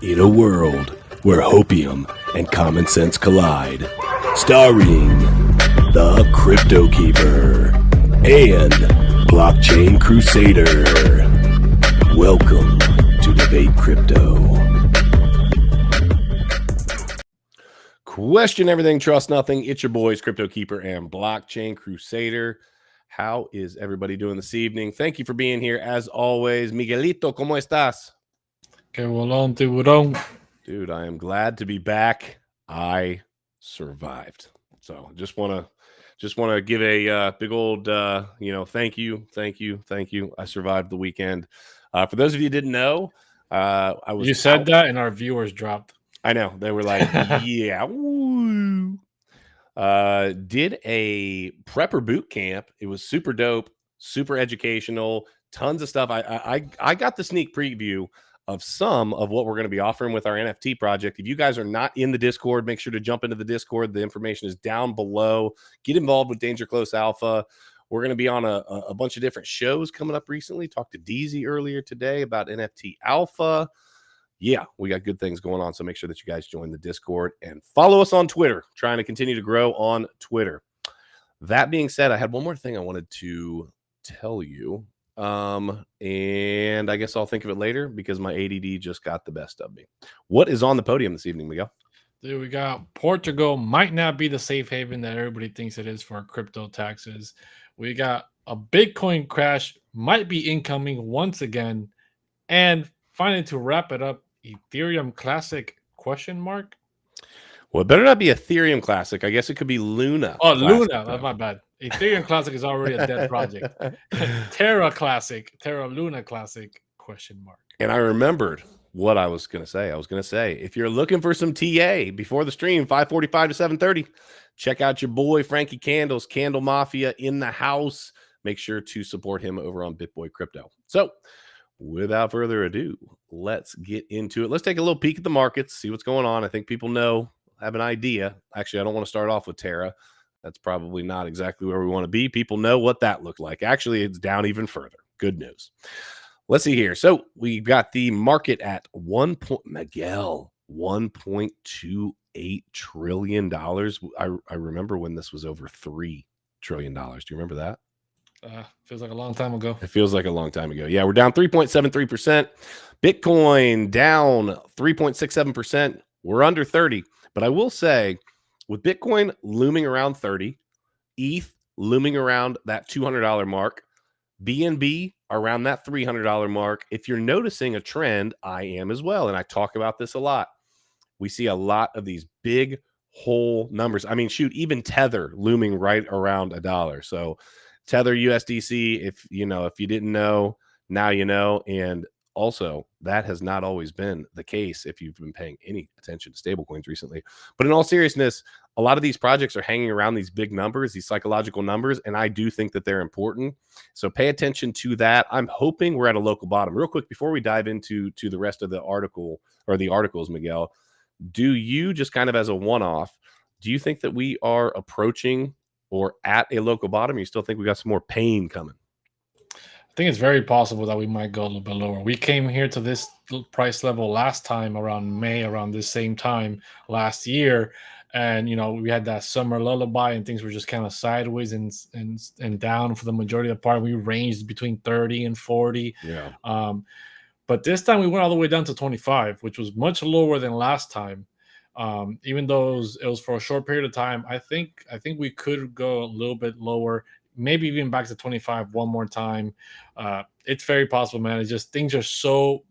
In a world where hopium and common sense collide, starring the CryptoKeeper and BlockchainCrusader. Welcome to Debate Crypto. Question everything, trust nothing. It's your boys, CryptoKeeper and BlockchainCrusader. How is everybody doing this evening? Thank you for being here. As always, Miguelito, ¿cómo estás? Que bolón, tiburón. Dude, I am glad to be back. I survived. So just want to give a big old, thank you. I survived the weekend. For those of you who didn't know, You said that and our viewers dropped. I know. They were like, yeah. Woo. Did a prepper boot camp. It was super dope, super educational, tons of stuff. I got the sneak preview of some of what we're going to be offering with our NFT project. If you guys are not in the Discord, make sure to jump into the Discord. The information is down below. Get involved with Danger Close Alpha. We're going to be on a bunch of different shows coming up recently. Talked to DZ earlier today about NFT Alpha. Yeah, we got good things going on. So make sure that you guys join the Discord and follow us on Twitter. Trying to continue to grow on Twitter. That being said, I had one more thing I wanted to tell you. And I guess I'll think of it later because my ADD just got the best of me. What is on the podium this evening, Miguel? Dude, we got Portugal might not be the safe haven that everybody thinks it is for crypto taxes. We got a Bitcoin crash might be incoming once again. And finally, to wrap it up, Ethereum Classic ? Well, it better not be Ethereum Classic. I guess it could be Luna. Oh, Classic, Luna. That's my bad. Ethereum Classic is already a dead project. Terra Luna Classic ? And I remembered what I was going to say. I was going to say, if you're looking for some TA before the stream, 5:45 to 7:30, check out your boy, Frankie Candles, Candle Mafia in the house. Make sure to support him over on BitBoy Crypto. So without further ado, let's get into it. Let's take a little peek at the markets, see what's going on. I think people have an idea. Actually, I don't want to start off with Terra. That's probably not exactly where we want to be. People know what that looked like. Actually, it's down even further. Good news. Let's see here. So we've got the market at $1.28 trillion. I remember when this was over $3 trillion. Do you remember that? Feels like a long time ago. It feels like a long time ago. Yeah, we're down 3.73%. Bitcoin down 3.67%. We're under 30. But I will say, with Bitcoin looming around 30, ETH looming around that $200 mark, BNB around that $300 mark, if you're noticing a trend, I am as well. And I talk about this a lot. We see a lot of these big whole numbers. I mean, shoot, even Tether looming right around $1. So Tether USDC, if you didn't know, now you know. And also, that has not always been the case if you've been paying any attention to stablecoins recently. But in all seriousness, a lot of these projects are hanging around these big numbers, these psychological numbers, and I do think that they're important. So pay attention to that. I'm hoping we're at a local bottom. Real quick, before we dive into the rest of the article or the articles, Miguel, do you, just kind of as a one-off, do you think that we are approaching or at a local bottom? Or you still think we got some more pain coming? I think it's very possible that we might go a little bit lower. We came here to this price level last time around May, around this same time last year. And, we had that summer lullaby and things were just kind of sideways and down for the majority of the part. We ranged between 30 and 40. Yeah. But this time we went all the way down to 25, which was much lower than last time. Even though it was for a short period of time, I think we could go a little bit lower, maybe even back to 25 one more time. It's very possible, man. It's just things are so.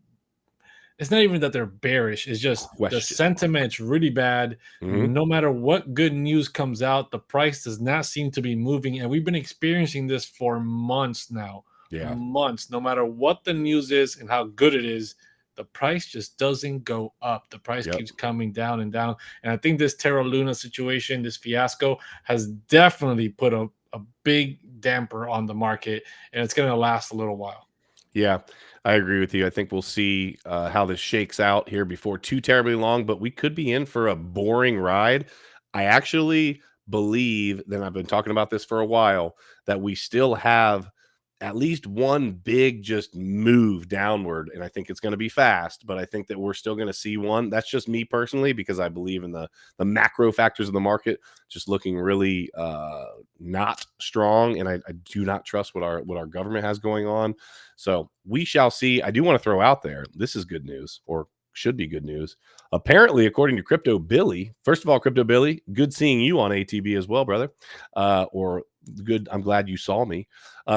It's not even that they're bearish. It's just the sentiment's really bad. Mm-hmm. No matter what good news comes out, the price does not seem to be moving, and we've been experiencing this for months now. Yeah, months. No matter what the news is and how good it is, the price just doesn't go up. The price keeps coming down and down. And I think this Terra Luna situation, this fiasco, has definitely put a big damper on the market, and it's going to last a little while. Yeah, I agree with you. I think we'll see how this shakes out here before too terribly long, but we could be in for a boring ride. I actually believe, and I've been talking about this for a while, that we still have at least one big just move downward, and I think it's going to be fast, but I think that we're still going to see one. That's just me personally, because I believe in the macro factors of the market just looking really not strong, and I do not trust what our government has going on. So we shall see. I do want to throw out there, this is good news, or should be good news. Apparently, according to Crypto Billy, first of all, Crypto Billy, good seeing you on ATB as well, brother. Or good, I'm glad you saw me.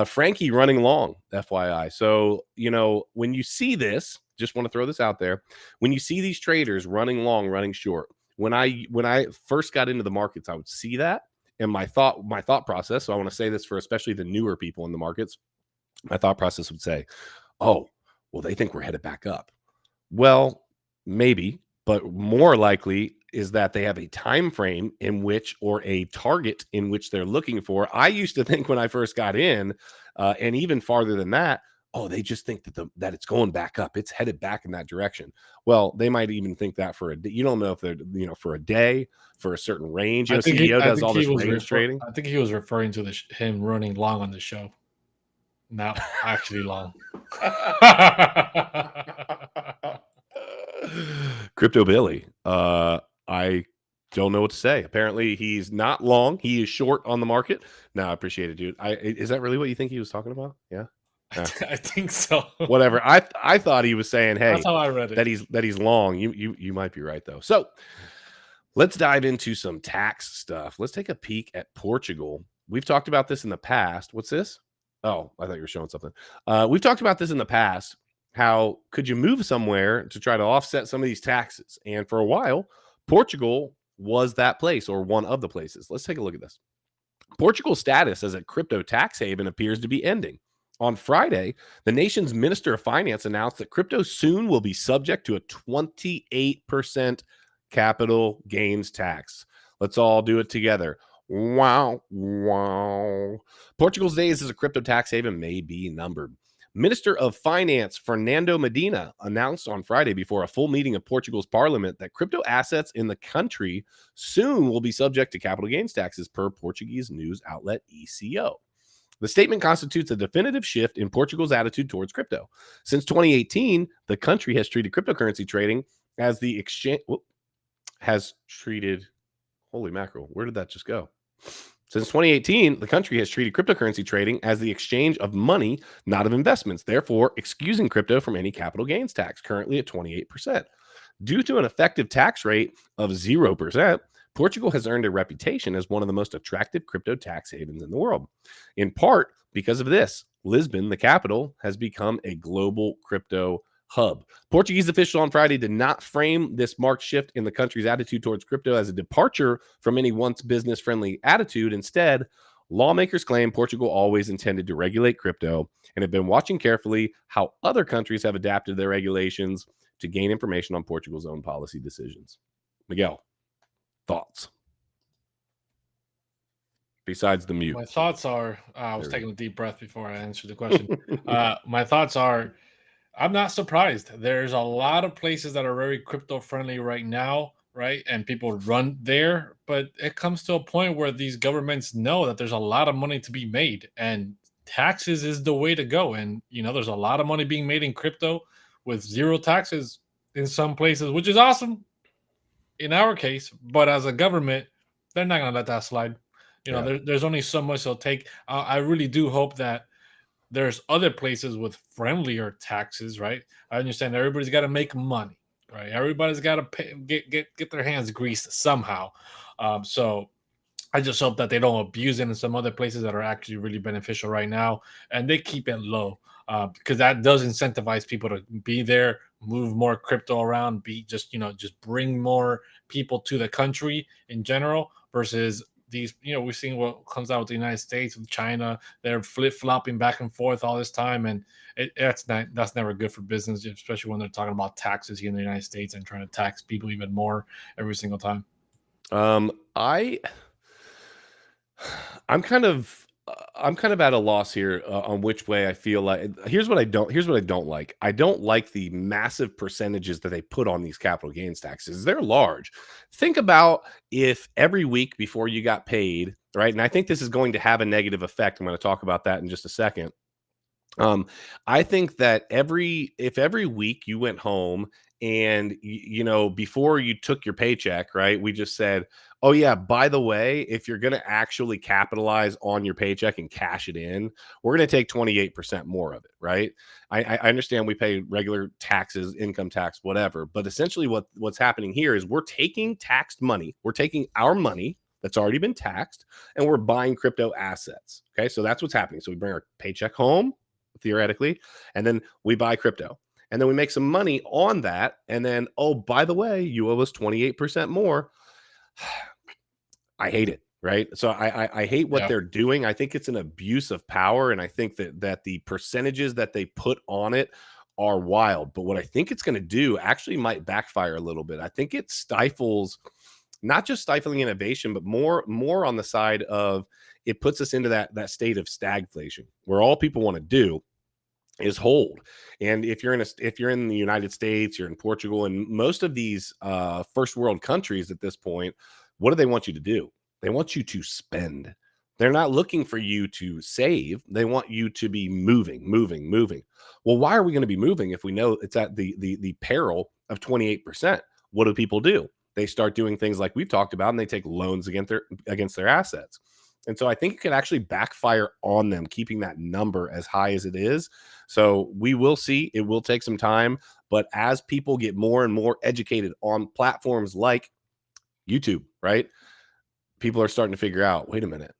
Frankie running long, FYI. So, you know, when you see this, just want to throw this out there. When you see these traders running long, running short, when I first got into the markets, I would see that. And my thought process, so I want to say this for especially the newer people in the markets, my thought process would say, oh, well, they think we're headed back up. Well, maybe, but more likely is that they have a time frame in which, or a target in which they're looking for. I used to think when I first got in, and even farther than that, oh, they just think that it's going back up. It's headed back in that direction. Well, they might even think that for a day. You don't know if they're, you know, for a day, for a certain range. You know, CEO does all this range trading. I think he was referring to him running long on the show. Not actually long. Crypto Billy. I don't know what to say. Apparently, he's not long. He is short on the market. No, I appreciate it, dude. Is that really what you think he was talking about? Yeah. I think so. Whatever. I thought he was saying, hey, that's how I read it. That he's long. You might be right though. So let's dive into some tax stuff. Let's take a peek at Portugal. We've talked about this in the past. What's this? Oh, I thought you were showing something. We've talked about this in the past. How could you move somewhere to try to offset some of these taxes? And for a while, Portugal was that place, or one of the places. Let's take a look at this. Portugal's status as a crypto tax haven appears to be ending. On Friday, the nation's Minister of Finance announced that crypto soon will be subject to a 28% capital gains tax. Let's all do it together. Wow, wow. Portugal's days as a crypto tax haven may be numbered. Minister of Finance Fernando Medina announced on Friday before a full meeting of Portugal's parliament that crypto assets in the country soon will be subject to capital gains taxes, per Portuguese news outlet ECO. The statement constitutes a definitive shift in Portugal's attitude towards crypto. Since 2018, the country has treated cryptocurrency trading as the exchange holy mackerel, where did that just go? Since 2018, the country has treated cryptocurrency trading as the exchange of money, not of investments, therefore excusing crypto from any capital gains tax, currently at 28%. Due to an effective tax rate of 0%, Portugal has earned a reputation as one of the most attractive crypto tax havens in the world. In part because of this, Lisbon, the capital, has become a global crypto hub. Portuguese officials on Friday did not frame this marked shift in the country's attitude towards crypto as a departure from any once business-friendly attitude. Instead, lawmakers claim Portugal always intended to regulate crypto and have been watching carefully how other countries have adapted their regulations to gain information on Portugal's own policy decisions. Miguel, thoughts? Besides the mute. My thoughts are, I was taking a deep breath before I answered the question. My thoughts are, I'm not surprised. There's a lot of places that are very crypto friendly right now, right? And people run there, but it comes to a point where these governments know that there's a lot of money to be made, and taxes is the way to go. And, you know, there's a lot of money being made in crypto with zero taxes in some places, which is awesome in our case. But as a government, they're not going to let that slide. You know, there's only so much they'll take. I really do hope that there's other places with friendlier taxes, right? I understand everybody's got to make money, right? Everybody's got to pay, get their hands greased somehow. So I just hope that they don't abuse it in some other places that are actually really beneficial right now, and they keep it low, because that does incentivize people to be there, move more crypto around, just bring more people to the country in general versus these, we're seeing what comes out with the United States, with China. They're flip-flopping back and forth all this time, and that's never good for business, especially when they're talking about taxes here in the United States and trying to tax people even more every single time. I'm kind of at a loss here on which way I feel like. Here's what I don't like. I don't like the massive percentages that they put on these capital gains taxes. They're large. Think about if every week before you got paid, right? And I think this is going to have a negative effect. I'm going to talk about that in just a second. I think that if every week you went home and before you took your paycheck, right? We just said, "Oh yeah, by the way, if you're going to actually capitalize on your paycheck and cash it in, we're going to take 28% more of it," right? I understand we pay regular taxes, income tax, whatever, but essentially what's happening here is we're taking taxed money, we're taking our money that's already been taxed, and we're buying crypto assets. Okay, so that's what's happening. So we bring our paycheck home, theoretically, and then we buy crypto, and then we make some money on that, and then, oh, by the way, you owe us 28% more. I hate it, right? So I hate what Yeah. they're doing. I think it's an abuse of power, and I think that the percentages that they put on it are wild. But what I think it's going to do actually might backfire a little bit. I think it stifles, not just stifling innovation, but more on the side of, it puts us into that state of stagflation, where all people want to do is hold. And if you're in the United States, you're in Portugal, and most of these first world countries at this point, what do they want you to do? They want you to spend. They're not looking for you to save. They want you to be moving. Well, why are we going to be moving if we know it's at the peril of 28%? What do people do? They start doing things like we've talked about, and they take loans against their assets. And so I think it could actually backfire on them, keeping that number as high as it is. So we will see. It will take some time. But as people get more and more educated on platforms like YouTube, right? People are starting to figure out, wait a minute,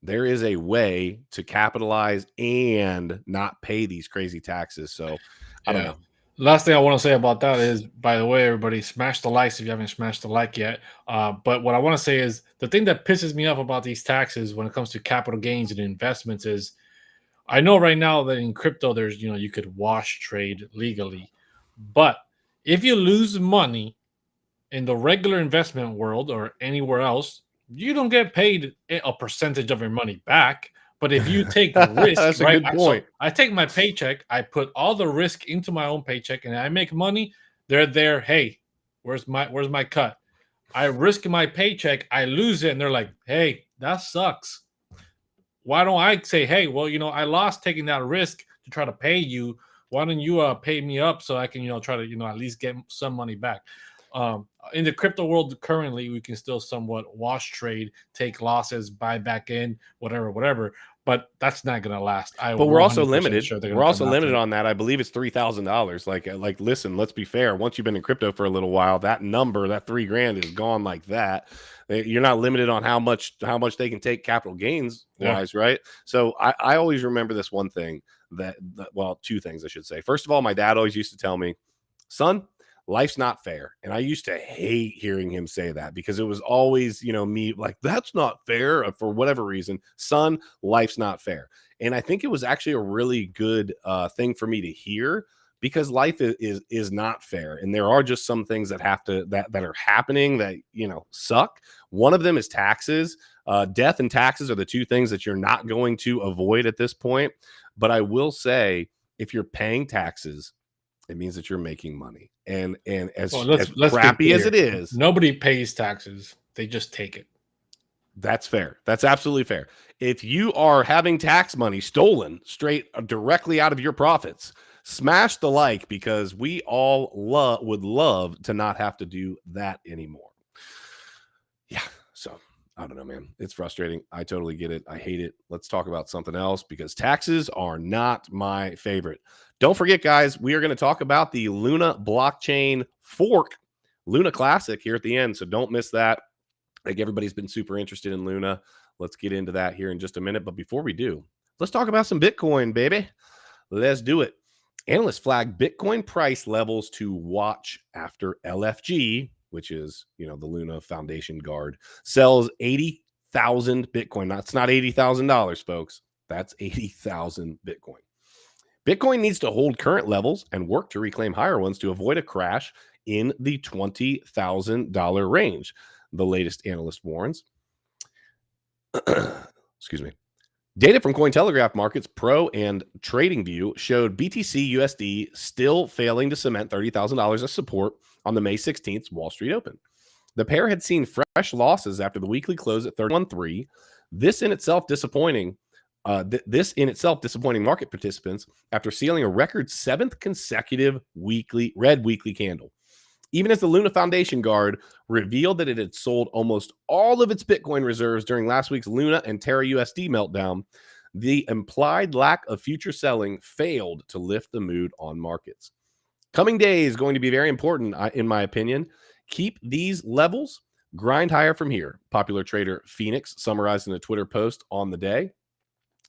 there is a way to capitalize and not pay these crazy taxes. So I don't know. Last thing I want to say about that is, by the way, everybody, smash the likes if you haven't smashed the like yet. But what I want to say is, the thing that pisses me off about these taxes when it comes to capital gains and investments is, I know right now that in crypto there's, you could wash trade legally, but if you lose money in the regular investment world or anywhere else, you don't get paid a percentage of your money back. But if you take risk, That's a right? good point. I take my paycheck, I put all the risk into my own paycheck, and I make money. They're there. Hey, where's my cut? I risk my paycheck, I lose it, and they're like, hey, that sucks. Why don't I say, hey, well, I lost taking that risk to try to pay you. Why don't you pay me up so I can, try to, at least get some money back? In the crypto world currently, we can still somewhat wash trade, take losses, buy back in, whatever. But that's not going to last. But we're also limited. Sure We're also limited on that. I believe it's $3,000. Like, listen, let's be fair. Once you've been in crypto for a little while, that number, that $3,000 is gone like that. You're not limited on how much they can take capital gains wise, right? So I always remember this one thing well, two things I should say. First of all, my dad always used to tell me, son, life's not fair. And I used to hate hearing him say that, because it was always, me like, that's not fair for whatever reason. Son, life's not fair. And I think it was actually a really good thing for me to hear, because life is not fair. And there are just some things that are happening that, suck. One of them is taxes. Death and taxes are the two things that you're not going to avoid at this point. But I will say, if you're paying taxes, it means that you're making money. And as crappy as it is, nobody pays taxes. They just take it. That's fair. That's absolutely fair. If you are having tax money stolen straight directly out of your profits, smash the like, because we all would love to not have to do that anymore. Yeah. So I don't know, man. It's frustrating. I totally get it. I hate it. Let's talk about something else, because taxes are not my favorite. Don't forget, guys, we are going to talk about the Luna blockchain fork, Luna Classic, here at the end. So don't miss that. I think everybody's been super interested in Luna. Let's get into that here in just a minute. But before we do, let's talk about some Bitcoin, baby. Let's do it. Analysts flag Bitcoin price levels to watch after LFG, which is, the Luna Foundation Guard, sells 80,000 Bitcoin. That's not $80,000, folks. That's 80,000 Bitcoin. Bitcoin needs to hold current levels and work to reclaim higher ones to avoid a crash in the $20,000 range, the latest analyst warns. Excuse me. Data from Cointelegraph Markets Pro and TradingView showed BTC USD still failing to cement $30,000 as support on the May 16th Wall Street Open. The pair had seen fresh losses after the weekly close at 31.3. This in itself disappointing, This in itself disappointing market participants after sealing a record 7th consecutive red weekly candle. Even as the Luna Foundation Guard revealed that it had sold almost all of its Bitcoin reserves during last week's Luna and Terra USD meltdown, the implied lack of future selling failed to lift the mood on markets. Coming days going to be very important, in my opinion. Keep these levels, grind higher from here. Popular trader Phoenix summarized in a Twitter post on the day.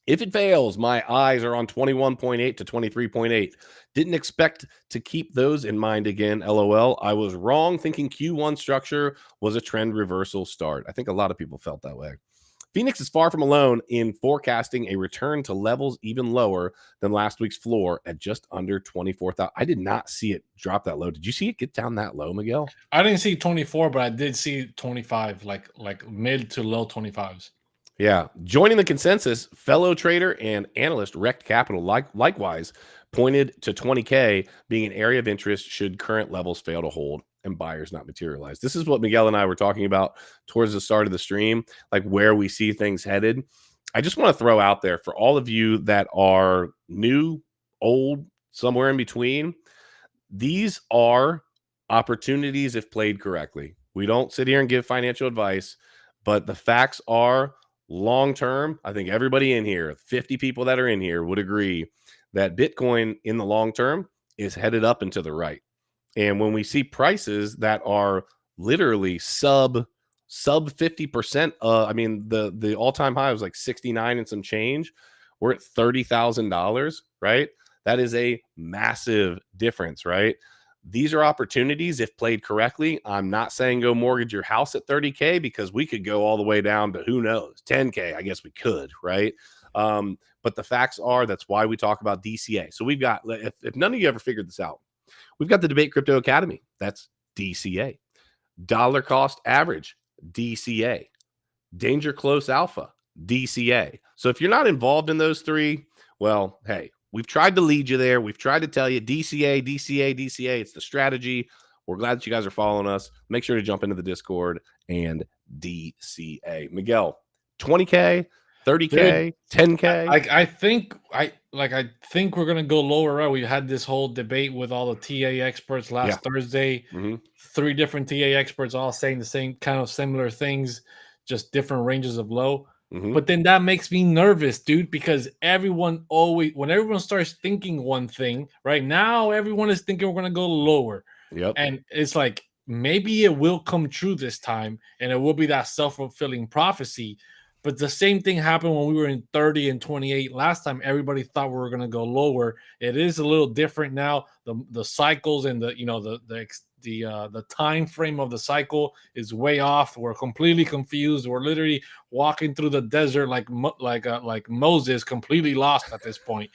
If it fails, my eyes are on 21.8 to 23.8. Didn't expect to keep those in mind again, LOL. I was wrong thinking Q1 structure was a trend reversal start. I think a lot of people felt that way. Phoenix is far from alone in forecasting a return to levels even lower than last week's floor at just under 24,000. I did not see it drop that low. Did you see it get down that low, Miguel? I didn't see 24, but I did see 25, like mid to low 25s. Yeah. Joining the consensus, fellow trader and analyst Rect Capital likewise pointed to 20K being an area of interest should current levels fail to hold and buyers not materialize. This is what Miguel and I were talking about towards the start of the stream, like where we see things headed. I just want to throw out there for all of you that are new, old, somewhere in between, these are opportunities if played correctly. We don't sit here and give financial advice, but the facts are long term. I think everybody in here, 50 people that are in here, would agree that Bitcoin in the long term is headed up and to the right. And when we see prices that are literally sub 50%, I mean, the all-time high was like 69 and some change. We're at $30,000, right? That is a massive difference, right? These are opportunities if played correctly. I'm not saying go mortgage your house at 30K because we could go all the way down to who knows, 10K. I guess we could, right? But the facts are that's why we talk about DCA. So we've got, if none of you ever figured this out, we've got the Debate Crypto Academy. That's DCA. Dollar cost average, DCA. Danger close alpha, DCA. So if you're not involved in those three, well, hey, we've tried to lead you there. We've tried to tell you DCA, DCA, DCA. It's the strategy. We're glad that you guys are following us. Make sure to jump into the Discord and DCA. Miguel, 20K, 30K, 10K. I think we're gonna go lower. Right? We had this whole debate with all the TA experts last Thursday. 3 different TA experts all saying the same kind of similar things, just different ranges of low. But then that makes me nervous, dude, because when everyone starts thinking one thing, right now everyone is thinking we're gonna go lower. Yep. And it's like maybe it will come true this time, and it will be that self-fulfilling prophecy. But the same thing happened when we were in 30 and 28 last time. Everybody thought we were going to go lower. It is a little different now. The cycles and the time frame of the cycle is way off. We're completely confused. We're literally walking through the desert like Moses, completely lost at this point.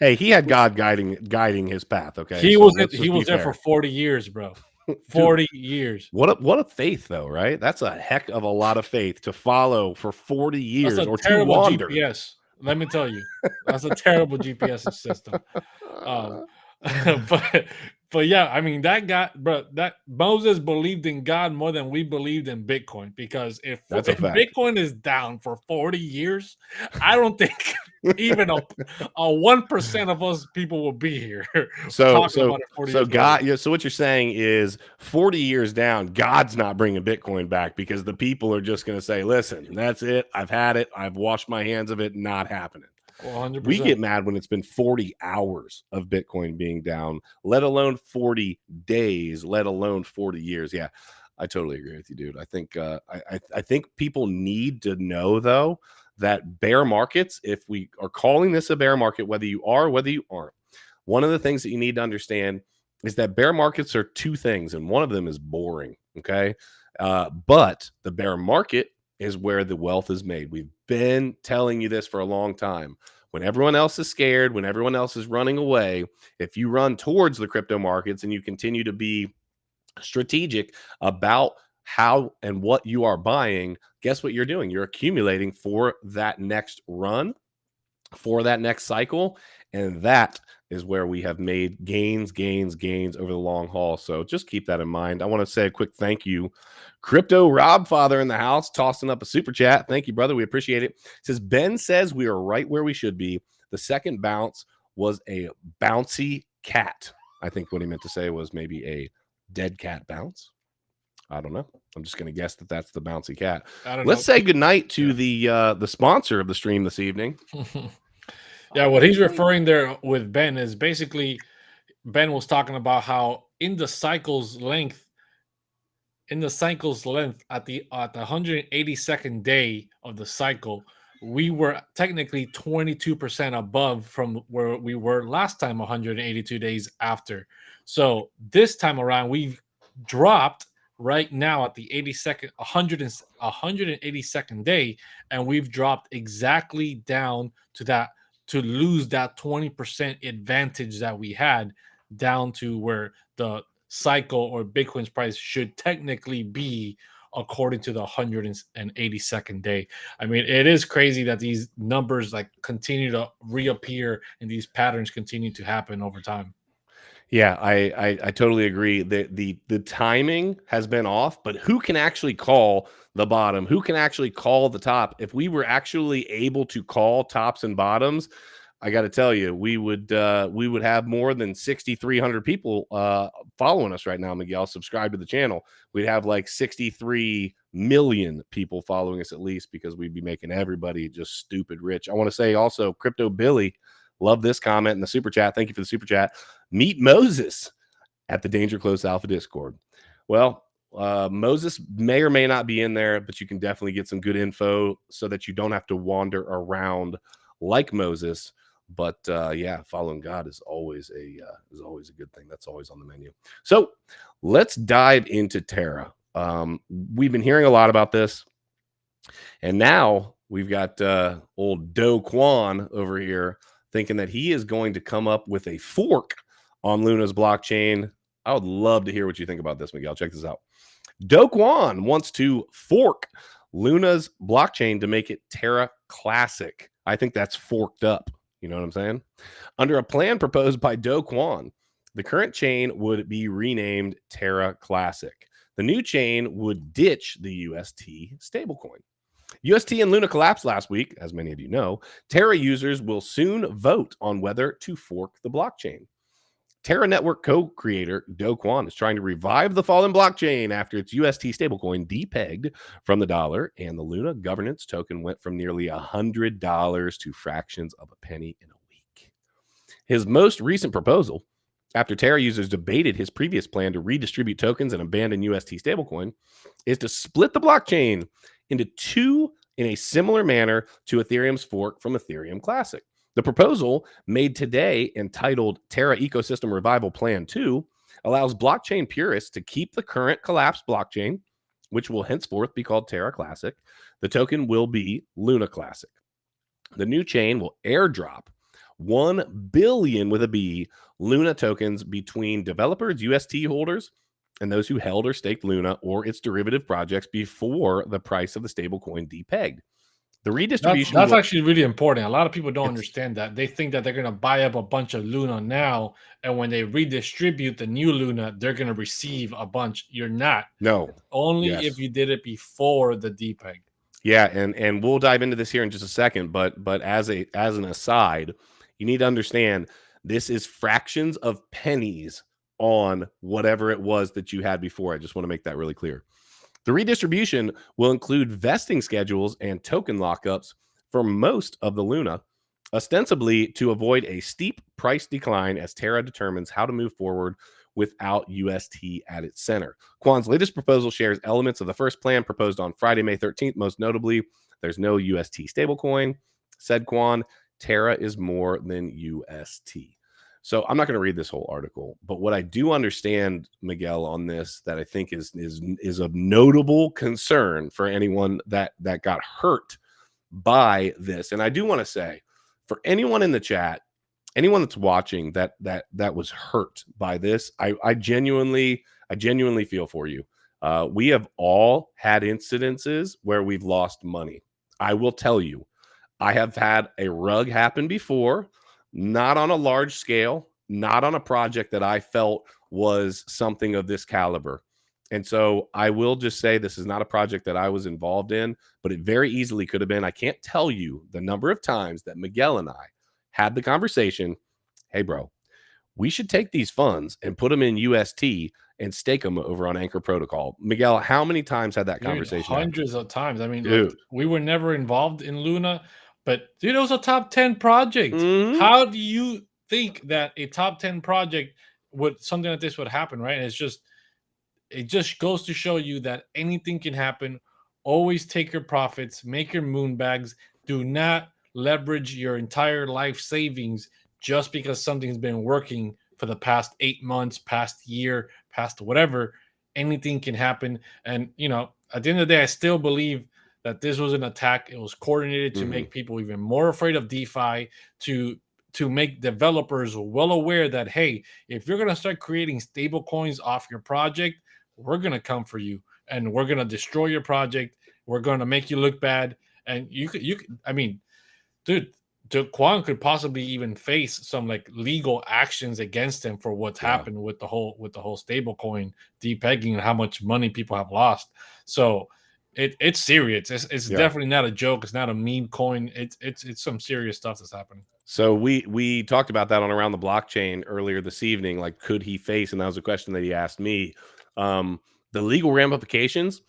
Hey, he had God guiding his path. Okay, he was there for 40 years, bro. 40 years. What a faith, though, right? That's a heck of a lot of faith to follow for 40 years or to wander. GPS. Let me tell you, that's a terrible GPS system. But yeah, I mean that Moses believed in God more than we believed in Bitcoin, because if Bitcoin is down for 40 years, I don't think even a 1% of us people will be here. So God, so what you're saying is 40 years down, God's not bringing Bitcoin back because the people are just going to say, listen, that's it. I've had it. I've washed my hands of it. Not happening. 100%. We get mad when it's been 40 hours of Bitcoin being down, let alone 40 days, let alone 40 years. Yeah, I totally agree with you, dude. I think I think people need to know, though, that bear markets, if we are calling this a bear market, whether you are, whether you aren't, one of the things that you need to understand is that bear markets are 2 things, and one of them is boring, okay? But the bear market is where the wealth is made. We've been telling you this for a long time. When everyone else is scared, when everyone else is running away, if you run towards the crypto markets and you continue to be strategic about how and what you are buying, guess what you're doing? You're accumulating for that next run, for that next cycle. And that is where we have made gains over the long haul. So just keep that in mind. I want to say a quick thank you. Crypto Rob Father in the house, tossing up a super chat. Thank you, brother. We appreciate it. It says, Ben says we are right where we should be. The second bounce was a bouncy cat. I think what he meant to say was maybe a dead cat bounce. I don't know. I'm just going to guess that that's the bouncy cat. Let's say goodnight to the sponsor of the stream this evening. Yeah, what he's referring there with Ben is basically Ben was talking about how in the cycle's length at the 182nd day of the cycle, we were technically 22% above from where we were last time 182 days after. So this time around, we've dropped right now at the 182nd day, and we've dropped exactly down to that, to lose that 20% advantage that we had, down to where the cycle or Bitcoin's price should technically be according to the 182nd day. I mean, it is crazy that these numbers like continue to reappear and these patterns continue to happen over time. Yeah, I totally agree. The timing has been off, but who can actually call the bottom? Who can actually call the top? If we were actually able to call tops and bottoms, I got to tell you, we would have more than 6,300 people following us right now, Miguel. Subscribe to the channel. We'd have like 63 million people following us at least, because we'd be making everybody just stupid rich. I want to say also, Crypto Billy, love this comment in the super chat. Thank you for the super chat. Meet Moses at the Danger Close Alpha Discord. Well, Moses may or may not be in there, but you can definitely get some good info so that you don't have to wander around like Moses. But yeah, following God is always a good thing. That's always on the menu. So let's dive into Terra. We've been hearing a lot about this, and now we've got old Do Kwon over here thinking that he is going to come up with a fork on Luna's blockchain. I would love to hear what you think about this, Miguel. Check this out. Do Kwon wants to fork Luna's blockchain to make it Terra Classic. I think that's forked up. You know what I'm saying? Under a plan proposed by Do Kwon, the current chain would be renamed Terra Classic. The new chain would ditch the UST stablecoin. UST and Luna collapsed last week, as many of you know. Terra users will soon vote on whether to fork the blockchain. Terra Network co-creator Do Kwon is trying to revive the fallen blockchain after its UST stablecoin depegged from the dollar, and the Luna governance token went from nearly $100 to fractions of a penny in a week. His most recent proposal, after Terra users debated his previous plan to redistribute tokens and abandon UST stablecoin, is to split the blockchain into two in a similar manner to Ethereum's fork from Ethereum Classic. The proposal, made today entitled Terra Ecosystem Revival Plan 2, allows blockchain purists to keep the current collapsed blockchain, which will henceforth be called Terra Classic. The token will be Luna Classic. The new chain will airdrop 1 billion with a B Luna tokens between developers, UST holders, and those who held or staked Luna or its derivative projects before the price of the stablecoin depegged. The redistribution that's actually really important. A lot of people don't understand that. They think that they're going to buy up a bunch of Luna now, and when they redistribute the new Luna, they're going to receive a bunch. You're not. No. Only if you did it before the depeg. Yeah, and we'll dive into this here in just a second, but as an aside, you need to understand this is fractions of pennies on whatever it was that you had before. I just want to make that really clear. The redistribution will include vesting schedules and token lockups for most of the Luna, ostensibly to avoid a steep price decline as Terra determines how to move forward without UST at its center. Kwon's latest proposal shares elements of the first plan proposed on Friday, May 13th. Most notably, there's no UST stablecoin. Said Kwon, Terra is more than UST. So I'm not going to read this whole article, but what I do understand, Miguel, on this that I think is of notable concern for anyone that got hurt by this. And I do want to say, for anyone in the chat, anyone that's watching that was hurt by this, I genuinely feel for you. We have all had incidences where we've lost money. I will tell you, I have had a rug happen before not on a large scale, not on a project that I felt was something of this caliber. And so I will just say this is not a project that I was involved in, but it very easily could have been. I can't tell you the number of times that Miguel and I had the conversation. Hey, bro, we should take these funds and put them in UST and stake them over on Anchor Protocol. Miguel, how many times had that conversation? Hundreds of times. I mean, dude, look, we were never involved in Luna, but dude, it was a top 10 project. Mm-hmm. How do you think that a top 10 project would something like this would happen, right? And it just goes to show you that anything can happen. Always take your profits, make your moon bags. Do not leverage your entire life savings just because something's been working for the past 8 months, past year, past whatever. Anything can happen. And, at the end of the day, I still believe that this was an attack. It was coordinated to make people even more afraid of DeFi, to make developers well aware that, hey, if you're going to start creating stable coins off your project, we're going to come for you and we're going to destroy your project. We're going to make you look bad. And I mean, dude, Kwon could possibly even face some like legal actions against him for what's happened with the whole stable coin depegging and how much money people have lost. So it's serious. It's definitely not a joke. It's not a meme coin. It's some serious stuff that's happening. So we talked about that on Around the Blockchain earlier this evening. Like, could he face? And that was a question that he asked me. The legal ramifications,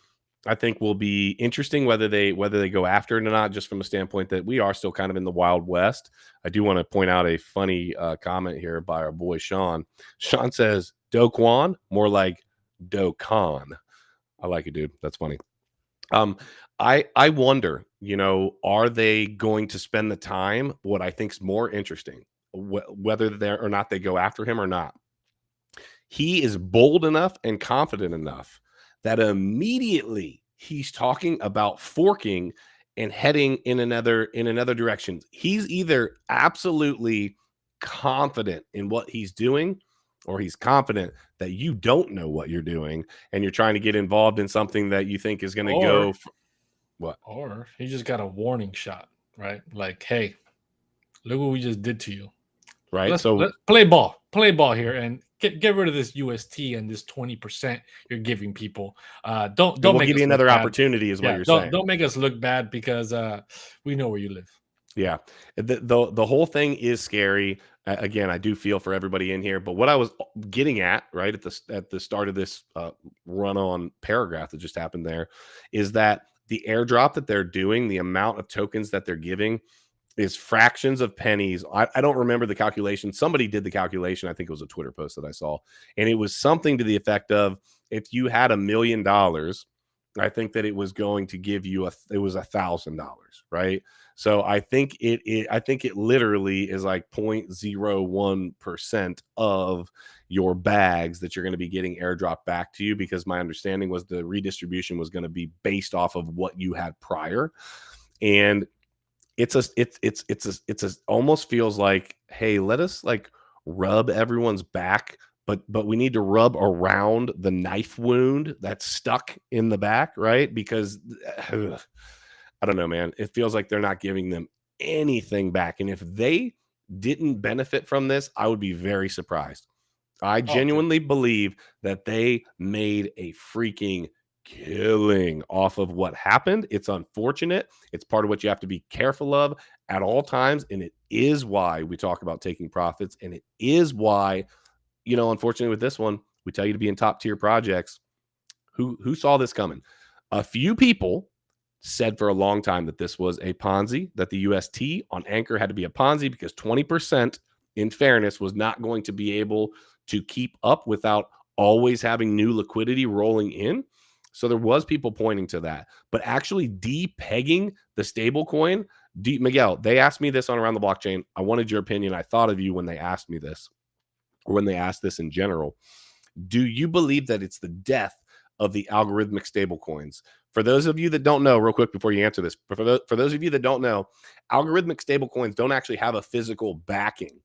I think, will be interesting whether they go after it or not, just from a standpoint that we are still kind of in the Wild West. I do want to point out a funny comment here by our boy Sean. Sean says, Do Kwon, more like Do Khan. I like it, dude. That's funny. I wonder, are they going to spend the time? What I think is more interesting, whether they're or not they go after him or not. He is bold enough and confident enough that immediately he's talking about forking and heading in another direction. He's either absolutely confident in what he's doing, or he's confident that you don't know what you're doing and you're trying to get involved in something that you think is going to go. What? Or he just got a warning shot, right? Like, hey, look what we just did to you. Right. Let's so play ball here and get rid of this UST and this 20% you're giving people. Don't we'll make give us you another look opportunity, is what bad. you're saying. Don't make us look bad because we know where you live. Yeah, the whole thing is scary. Again, I do feel for everybody in here, but what I was getting at right at the start of this run-on paragraph that just happened there is that the airdrop that they're doing, the amount of tokens that they're giving, is fractions of pennies. I don't remember the calculation. Somebody did the calculation. I think it was a Twitter post that I saw, and it was something to the effect of, if you had $1 million, I think that it was going to give you it was $1,000, right? So I think it literally is like 0.01% of your bags that you're going to be getting airdropped back to you, because my understanding was the redistribution was going to be based off of what you had prior. And it's almost feels like, hey, let us like rub everyone's back, but we need to rub around the knife wound that's stuck in the back, right? Because I don't know, man. It feels like they're not giving them anything back. And if they didn't benefit from this, I would be very surprised. I genuinely believe that they made a freaking killing off of what happened. It's unfortunate. It's part of what you have to be careful of at all times. And it is why we talk about taking profits. And it is why, unfortunately with this one, we tell you to be in top tier projects. Who saw this coming? A few people said for a long time that this was a Ponzi, that the UST on Anchor had to be a Ponzi because 20%, in fairness, was not going to be able to keep up without always having new liquidity rolling in. So there was people pointing to that. But actually depegging the stable coin, Miguel, they asked me this on Around the Blockchain. I wanted your opinion. I thought of you when they asked me this, or when they asked this in general. Do you believe that it's the death of the algorithmic stable coins? For those of you that don't know, real quick before you answer this, for those of you that don't know, algorithmic stable coins don't actually have a physical backing.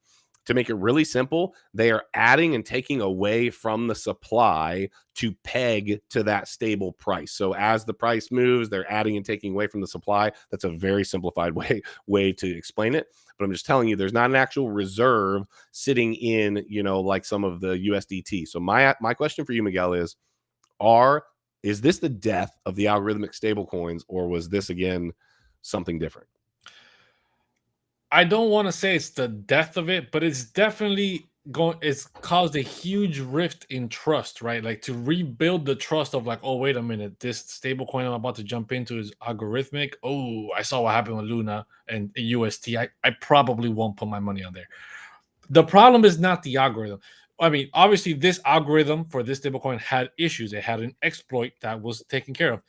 To make it really simple, they are adding and taking away from the supply to peg to that stable price. So as the price moves, they're adding and taking away from the supply. That's a very simplified way to explain it. But I'm just telling you, there's not an actual reserve sitting in, like some of the USDT. So my question for you, Miguel, is this the death of the algorithmic stablecoins, or was this again something different? I don't want to say it's the death of it, but it's definitely it's caused a huge rift in trust, right? Like, to rebuild the trust of, like, oh, wait a minute, this stablecoin I'm about to jump into is algorithmic. Oh, I saw what happened with Luna and UST. I probably won't put my money on there. The problem is not the algorithm. I mean, obviously, this algorithm for this stablecoin had issues. It had an exploit that was taken care of.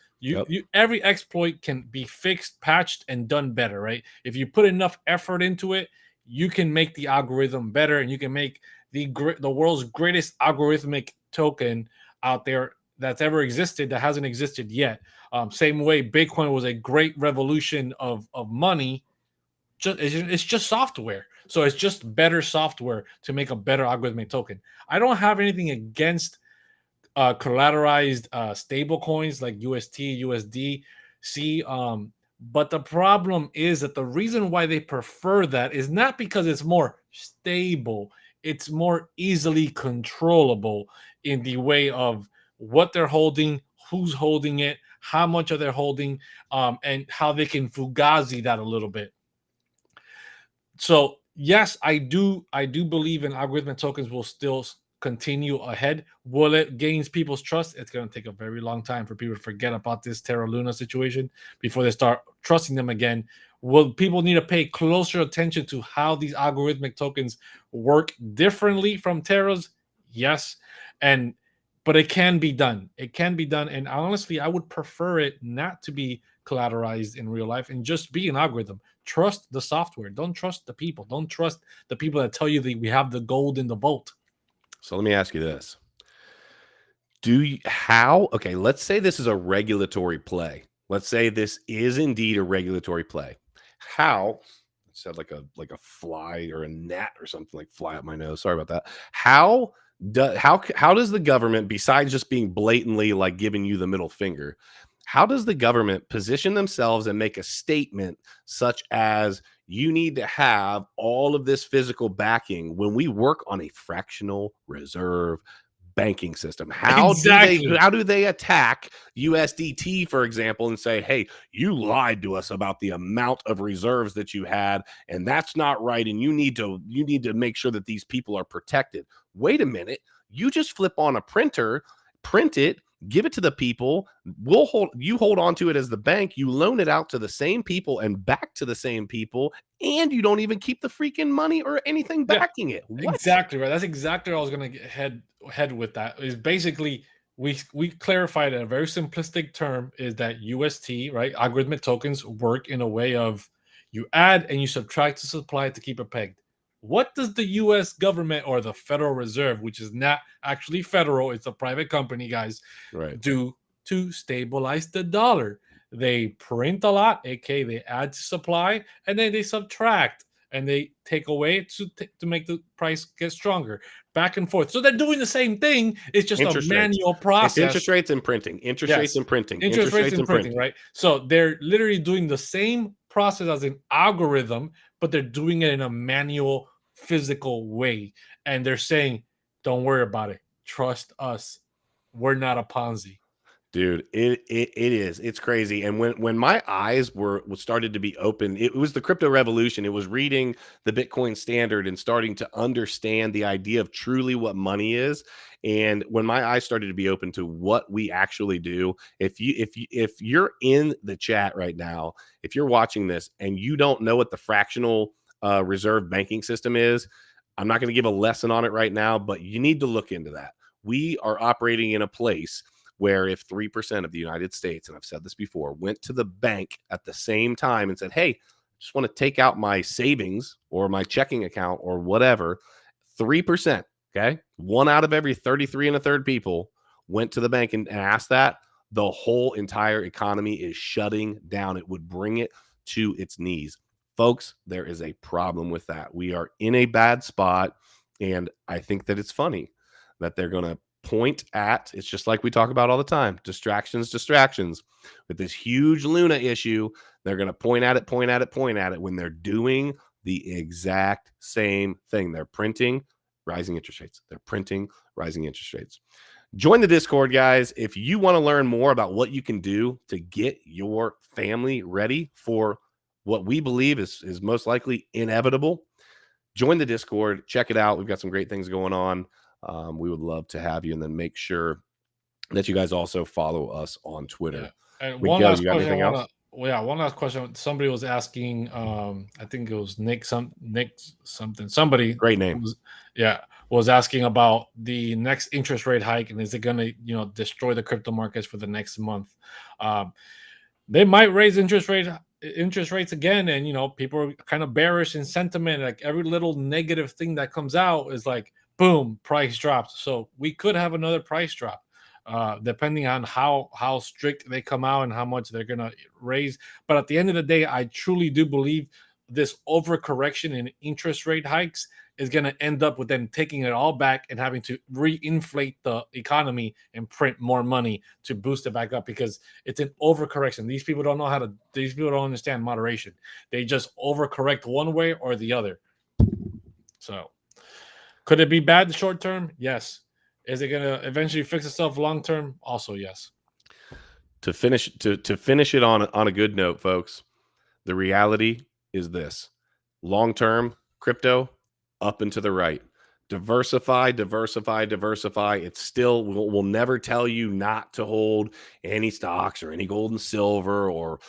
Every exploit can be fixed, patched, and done better, right? If you put enough effort into it, you can make the algorithm better, and you can make the world's greatest algorithmic token out there that's ever existed that hasn't existed yet. Same way Bitcoin was a great revolution of money. It's just software. So it's just better software to make a better algorithmic token. I don't have anything against collateralized stable coins like UST, USDC. But the problem is that the reason why they prefer that is not because it's more stable. It's more easily controllable in the way of what they're holding, who's holding it, how much are they holding, and how they can fugazi that a little bit. So yes, I do believe in algorithmic tokens will still continue ahead. Will it gain people's trust? It's going to take a very long time for people to forget about this Terra Luna situation before they start trusting them again. Will people need to pay closer attention to how these algorithmic tokens work differently from Terra's? Yes. But it can be done. It can be done. And honestly, I would prefer it not to be collateralized in real life and just be an algorithm. Trust the software. Don't trust the people. Don't trust the people that tell you that we have the gold in the vault. So let me ask you this. Okay, let's say this is a regulatory play. Let's say this is indeed a regulatory play. How, it said like a fly or a gnat or something, like fly up my nose. Sorry about that. How does the government, besides just being blatantly like giving you the middle finger, how does the government position themselves and make a statement such as you need to have all of this physical backing when we work on a fractional reserve banking system? How do they attack USDT, for example, and say, hey, you lied to us about the amount of reserves that you had, and that's not right, and you need to make sure that these people are protected. Wait a minute, you just flip on a printer, print it, give it to the people. You hold on to it as the bank. You loan it out to the same people and back to the same people, and you don't even keep the freaking money or anything backing it. What? Exactly right. That's exactly what I was going to head with. That is basically we clarified in a very simplistic term is that UST, right, algorithmic tokens work in a way of you add and you subtract the supply to keep it pegged. What does the US government or the Federal Reserve, which is not actually federal, it's a private company, guys, do to stabilize the dollar? They print a lot, aka they add to supply, and then they subtract and they take away to make the price get stronger, back and forth. So they're doing the same thing. It's just a manual process. It's interest rates and printing. Interest rates and printing. Interest rates and printing, right? So they're literally doing the same process as an algorithm, but they're doing it in a manual, physical way. And they're saying, don't worry about it. Trust us. We're not a Ponzi. Dude, it is. It's crazy. And when my eyes were started to be open, it was the crypto revolution. It was reading the Bitcoin standard and starting to understand the idea of truly what money is. And when my eyes started to be open to what we actually do, if you're in the chat right now, if you're watching this and you don't know what the fractional reserve banking system is, I'm not going to give a lesson on it right now, but you need to look into that. We are operating in a place where if 3% of the United States, and I've said this before, went to the bank at the same time and said, hey, I just want to take out my savings or my checking account or whatever, 3%, okay? 1 out of every 33 and a third people went to the bank and asked that, the whole entire economy is shutting down. It would bring it to its knees. Folks, there is a problem with that. We are in a bad spot, and I think that it's funny that they're going to point at, it's just like we talk about all the time, distractions. With this huge Luna issue, they're going to point at it when they're doing the exact same thing. They're printing rising interest rates. Join the Discord, guys. If you want to learn more about what you can do to get your family ready for what we believe is most likely inevitable, join the Discord. Check it out. We've got some great things going on. We would love to have you, and then make sure that you guys also follow us on Twitter. Yeah. And One last question. Somebody was asking, I think it was Nick something. Somebody, great name. Was asking about the next interest rate hike, and is it going to, destroy the crypto markets for the next month? They might raise interest rates again, and people are kind of bearish in sentiment. Like every little negative thing that comes out is like, boom, price drops. So we could have another price drop, depending on how strict they come out and how much they're going to raise. But at the end of the day, I truly do believe this overcorrection in interest rate hikes is going to end up with them taking it all back and having to reinflate the economy and print more money to boost it back up, because it's an overcorrection. These people don't understand moderation. They just overcorrect one way or the other. So could it be bad in the short term? Yes. Is it going to eventually fix itself long term? Also, yes. To finish it on a good note, folks, the reality is this: long term crypto up and to the right. Diversify. It's still, we'll never tell you not to hold any stocks or any gold and silver or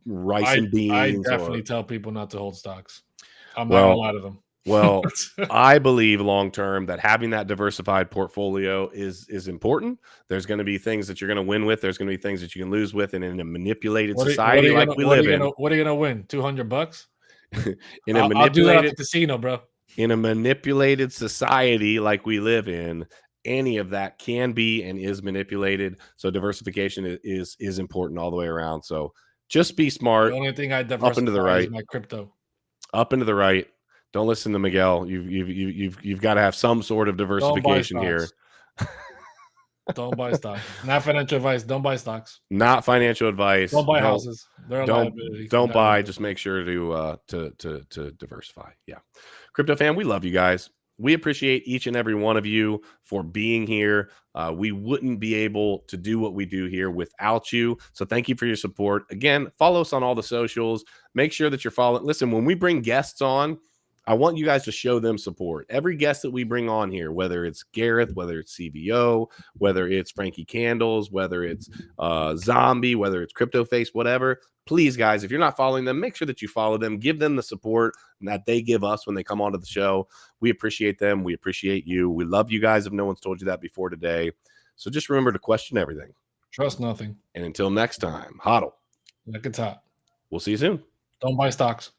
rice and beans. I definitely tell people not to hold stocks. I'm not gonna lie to them. Well, I believe long term that having that diversified portfolio is important. There's going to be things that you're going to win with. There's going to be things that you can lose with. And in a manipulated society like we live in, what are you going to win? $200? I'll do that at the casino, bro. In a manipulated society like we live in, any of that can be and is manipulated. So diversification is important all the way around. So just be smart. The only thing I diversify up and to the right is my crypto. Up and to the right. Don't listen to Miguel. You've got to have some sort of diversification here. Don't buy stocks. Not financial advice. Don't buy stocks. Not financial advice. Don't buy houses. They're a liability. Don't buy. Just make sure to diversify. Yeah, crypto fam, we love you guys. We appreciate each and every one of you for being here. We wouldn't be able to do what we do here without you. So thank you for your support. Again, follow us on all the socials. Make sure that you're following. Listen, when we bring guests on, I want you guys to show them support. Every guest that we bring on here, whether it's Gareth, whether it's CBO, whether it's Frankie Candles, whether it's Zombie, whether it's Crypto Face, whatever, please, guys, if you're not following them, make sure that you follow them. Give them the support that they give us when they come onto the show. We appreciate them. We appreciate you. We love you guys if no one's told you that before today. So just remember to question everything. Trust nothing. And until next time, hodl. Like it's hot. We'll see you soon. Don't buy stocks.